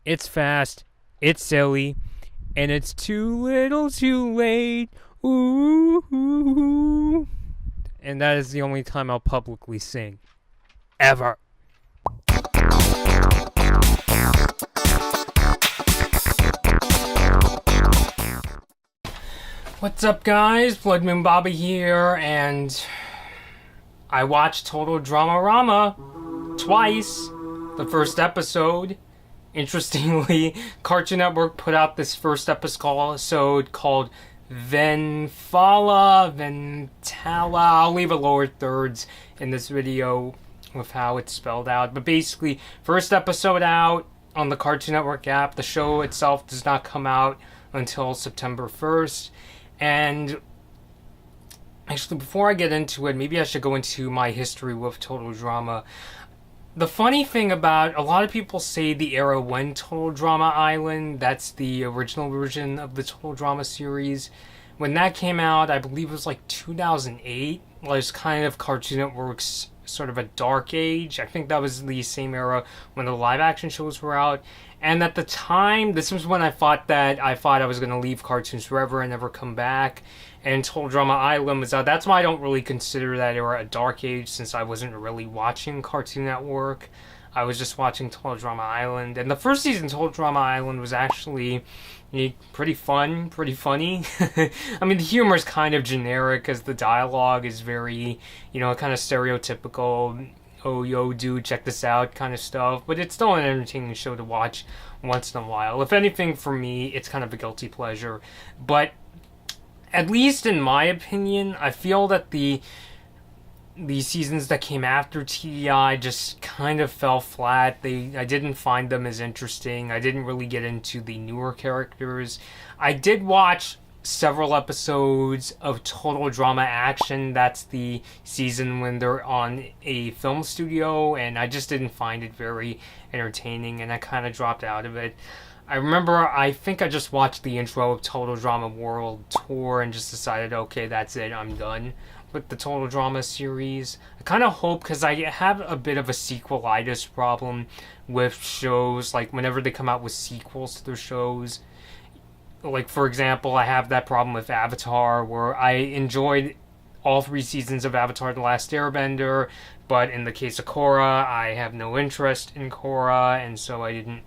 It's fast, it's silly, and it's too little too late. Ooh. And that is the only time I'll publicly sing. Ever. What's up, guys? Blood Moon Bobby here, and I watched Total DramaRama twice. The first episode. Interestingly, Cartoon Network put out this first episode called Ventala. I'll leave a lower thirds in this video with how it's spelled out. But basically, first episode out on the Cartoon Network app. The show itself does not come out until September 1st. And actually, before I get into it, maybe I should go into my history with Total Drama. The funny thing about, a lot of people say the era when Total Drama Island, that's the original version of the Total Drama series, when that came out, I believe it was like 2008, was kind of Cartoon Network's sort of a dark age. I think that was the same era when the live action shows were out. And at the time, this was when I thought I was going to leave cartoons forever and never come back. And Total Drama Island was out. That's why I don't really consider that era a dark age, since I wasn't really watching Cartoon Network. I was just watching Total Drama Island. And the first season of Total Drama Island was actually pretty fun, pretty funny. I mean, the humor is kind of generic, as the dialogue is very, kind of stereotypical. Oh, yo, dude, check this out kind of stuff. But it's still an entertaining show to watch once in a while. If anything, for me, it's kind of a guilty pleasure. But at least in my opinion, I feel that the seasons that came after TDI just kind of fell flat. I didn't find them as interesting. I didn't really get into the newer characters. I did watch several episodes of Total Drama Action. That's the season when they're on a film studio, and I just didn't find it very entertaining, and I kind of dropped out of it. I remember, I think I just watched the intro of Total Drama World Tour and just decided, okay, that's it, I'm done with the Total Drama series. I kind of hope, because I have a bit of a sequelitis problem with shows, like whenever they come out with sequels to their shows. Like, for example, I have that problem with Avatar, where I enjoyed all 3 seasons of Avatar The Last Airbender, but in the case of Korra, I have no interest in Korra, and so I didn't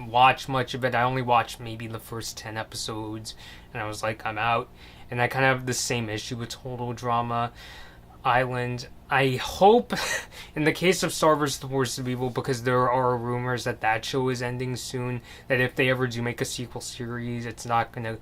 watch much of it. I only watched maybe the first 10 episodes, and I was like, I'm out. And I kind of have the same issue with Total Drama Island. I hope, in the case of Star vs. the Forces of Evil, because there are rumors that show is ending soon, that if they ever do make a sequel series, it's not going to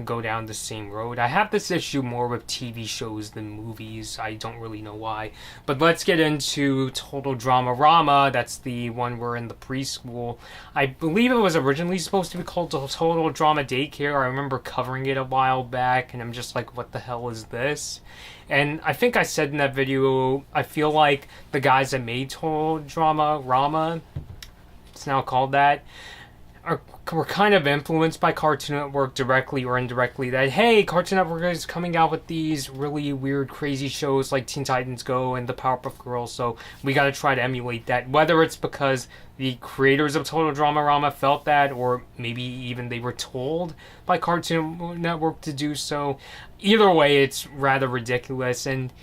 go down the same road. I have this issue more with TV shows than movies. I don't really know why. But let's get into Total DramaRama. That's the one we're in the preschool. I believe it was originally supposed to be called Total Drama Daycare. I remember covering it a while back, and I'm just like, what the hell is this? And I think I said in that video, I feel like the guys that made Total DramaRama, it's now called that, were kind of influenced by Cartoon Network directly or indirectly, that, hey, Cartoon Network is coming out with these really weird, crazy shows like Teen Titans Go and the Powerpuff Girls, so we gotta try to emulate that. Whether it's because the creators of Total DramaRama felt that, or maybe even they were told by Cartoon Network to do so. Either way, it's rather ridiculous, and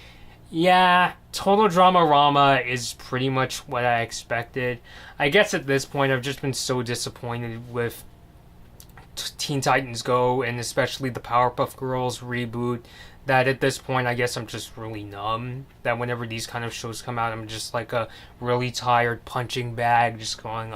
yeah, Total DramaRama is pretty much what I expected. I guess at this point I've just been so disappointed with Teen Titans Go, and especially the Powerpuff Girls reboot, that at this point I guess I'm just really numb. That whenever these kind of shows come out, I'm just like a really tired punching bag, just going,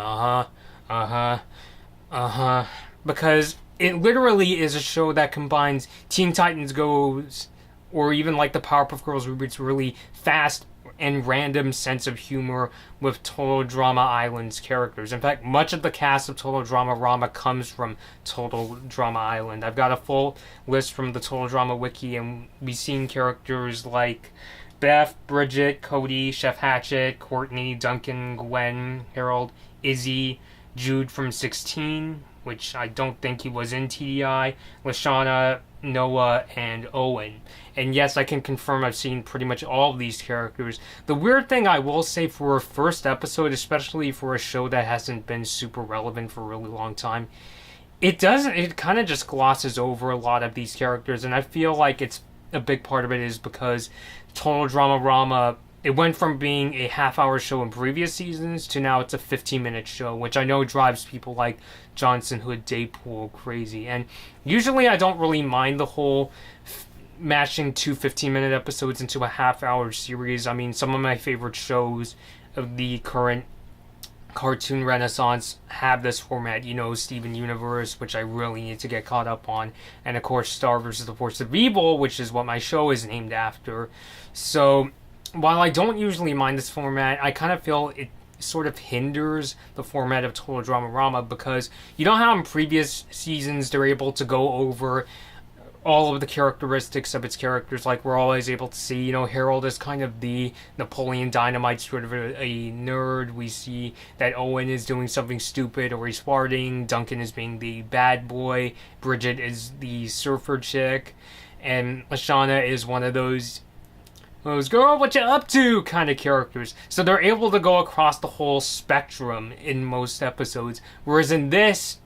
because it literally is a show that combines Teen Titans Go's, or even like the Powerpuff Girls reboots, really fast and random sense of humor with Total Drama Island's characters. In fact, much of the cast of Total DramaRama comes from Total Drama Island. I've got a full list from the Total Drama Wiki, and we've seen characters like Beth, Bridget, Cody, Chef Hatchet, Courtney, Duncan, Gwen, Harold, Izzy, Jude from 16, which I don't think he was in TDI, Lashana, Noah, and Owen. And yes, I can confirm I've seen pretty much all of these characters. The weird thing I will say for a first episode, especially for a show that hasn't been super relevant for a really long time, it kind of just glosses over a lot of these characters, and I feel like it's a big part of it is because Total DramaRama, it went from being a half-hour show in previous seasons to now it's a 15-minute show, which I know drives people like Johnson Hood Daypool crazy. And usually I don't really mind the whole mashing two 15-minute episodes into a half-hour series. I mean, some of my favorite shows of the current cartoon renaissance have this format, you know, Steven Universe, which I really need to get caught up on, and of course Star vs. the Force of Evil, which is what my show is named after. So while I don't usually mind this format, I kind of feel it sort of hinders the format of Total DramaRama, because you know how in previous seasons they're able to go over all of the characteristics of its characters. Like, we're always able to see, you know, Harold is kind of the Napoleon Dynamite sort of a nerd. We see that Owen is doing something stupid or he's farting. Duncan is being the bad boy. Bridget is the surfer chick. And Lashana is one of those girl, what you up to kind of characters. So they're able to go across the whole spectrum in most episodes. Whereas in this,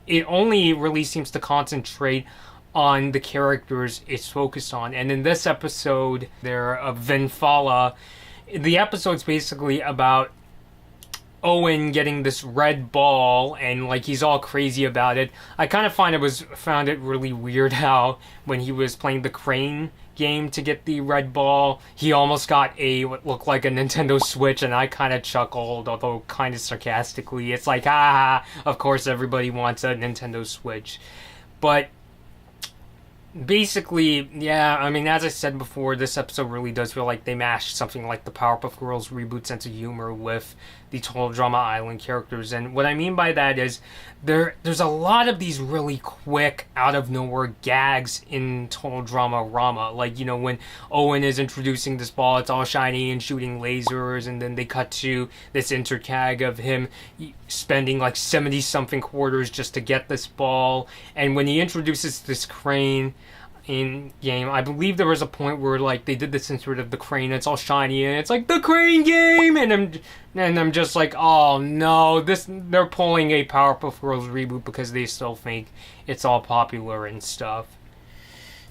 it only really seems to concentrate on the characters it's focused on. And in this episode, they're of Vinfala. The episode's basically about Owen getting this red ball, and like he's all crazy about it. I kind of found it really weird how when he was playing the crane game to get the red ball, he almost got what looked like a Nintendo Switch, and I kind of chuckled, although kind of sarcastically. It's like, of course everybody wants a Nintendo Switch. But basically, yeah, I mean, as I said before, this episode really does feel like they mashed something like the Powerpuff Girls reboot sense of humor with the Total Drama Island characters. And what I mean by that is there's a lot of these really quick, out-of-nowhere gags in Total DramaRama. Like, you know, when Owen is introducing this ball, it's all shiny and shooting lasers, and then they cut to this intercag of him spending like 70-something quarters just to get this ball. And when he introduces this crane in game, I believe there was a point where like they did this in sort of the crane, it's all shiny and it's like the crane game, and I'm just like, oh no, they're pulling a Powerpuff Girls reboot because they still think it's all popular and stuff.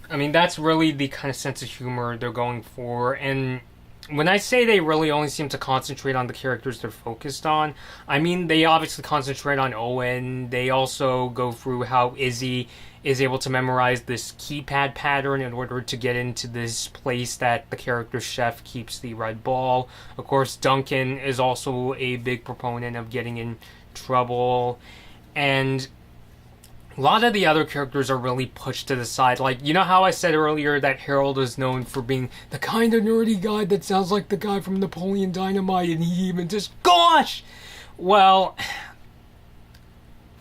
I mean, that's really the kind of sense of humor they're going for. And when I say they really only seem to concentrate on the characters they're focused on, I mean, they obviously concentrate on Owen. They also go through how Izzy is able to memorize this keypad pattern in order to get into this place that the character chef keeps the red ball. Of course, Duncan is also a big proponent of getting in trouble. And a lot of the other characters are really pushed to the side. Like, you know how I said earlier that Harold is known for being the kind of nerdy guy that sounds like the guy from Napoleon Dynamite, and he even just, gosh! Well,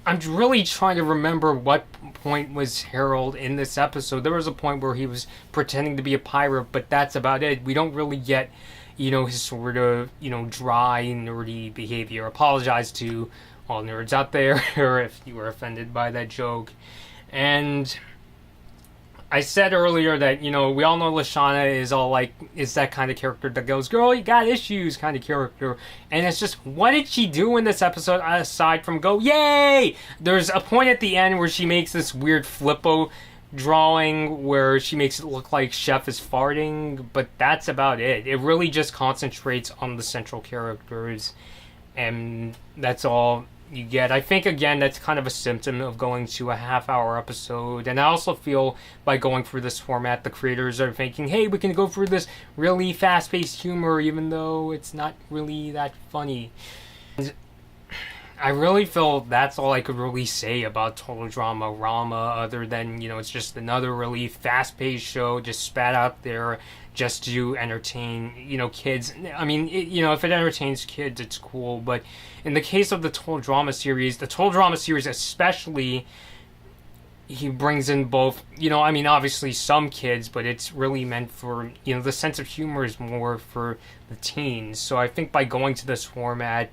I'm really trying to remember what point was Harold in this episode. There was a point where he was pretending to be a pirate, but that's about it. We don't really get, you know, his sort of, you know, dry, nerdy behavior. Apologize to all nerds out there if you were offended by that joke. And I said earlier that, you know, we all know Lashana is that kind of character that goes, girl, you got issues kind of character. And it's just, what did she do in this episode aside from go, yay? There's a point at the end where she makes this weird flippo drawing where she makes it look like Chef is farting, but that's about it. It really just concentrates on the central characters, and that's all you get. I think, again, that's kind of a symptom of going to a half-hour episode. And I also feel by going through this format, the creators are thinking, hey, we can go through this really fast-paced humor even though it's not really that funny. And I really feel that's all I could really say about Total DramaRama, other than, you know, it's just another really fast-paced show just spat out there just to entertain, you know, kids. I mean, you know, if it entertains kids, it's cool. But in the case of the Total Drama series especially, he brings in both, you know, I mean, obviously some kids, but it's really meant for, you know, the sense of humor is more for the teens. So I think by going to this format,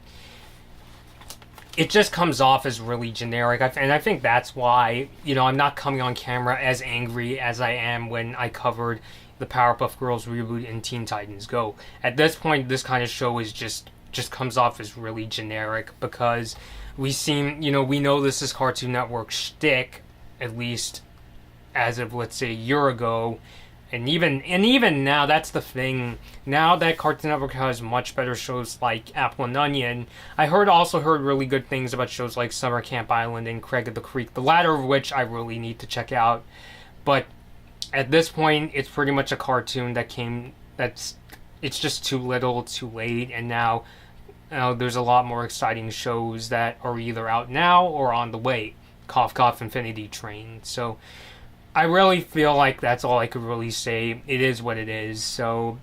it just comes off as really generic. And I think that's why, I'm not coming on camera as angry as I am when I covered the Powerpuff Girls reboot and Teen Titans Go. At this point, this kind of show is just comes off as really generic because we know this is Cartoon Network shtick, at least as of, let's say, a year ago. And even now, that's the thing. Now that Cartoon Network has much better shows like Apple and Onion, I also heard really good things about shows like Summer Camp Island and Craig of the Creek, the latter of which I really need to check out. But at this point, it's pretty much a cartoon it's just too little, too late, and now there's a lot more exciting shows that are either out now or on the way. Cough Cough Infinity Train. So I really feel like that's all I could really say. It is what it is. So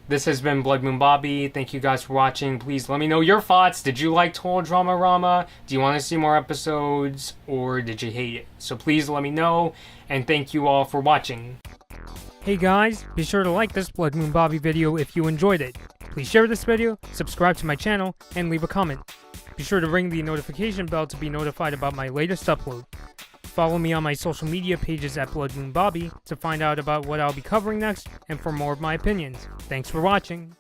this has been Blood Moon Bobby. Thank you guys for watching. Please let me know your thoughts. Did you like Total DramaRama? Do you want to see more episodes? Or did you hate it? So please let me know. And thank you all for watching. Hey guys, be sure to like this Blood Moon Bobby video if you enjoyed it. Please share this video, subscribe to my channel, and leave a comment. Be sure to ring the notification bell to be notified about my latest upload. Follow me on my social media pages at Blood Moon Bobby to find out about what I'll be covering next and for more of my opinions. Thanks for watching.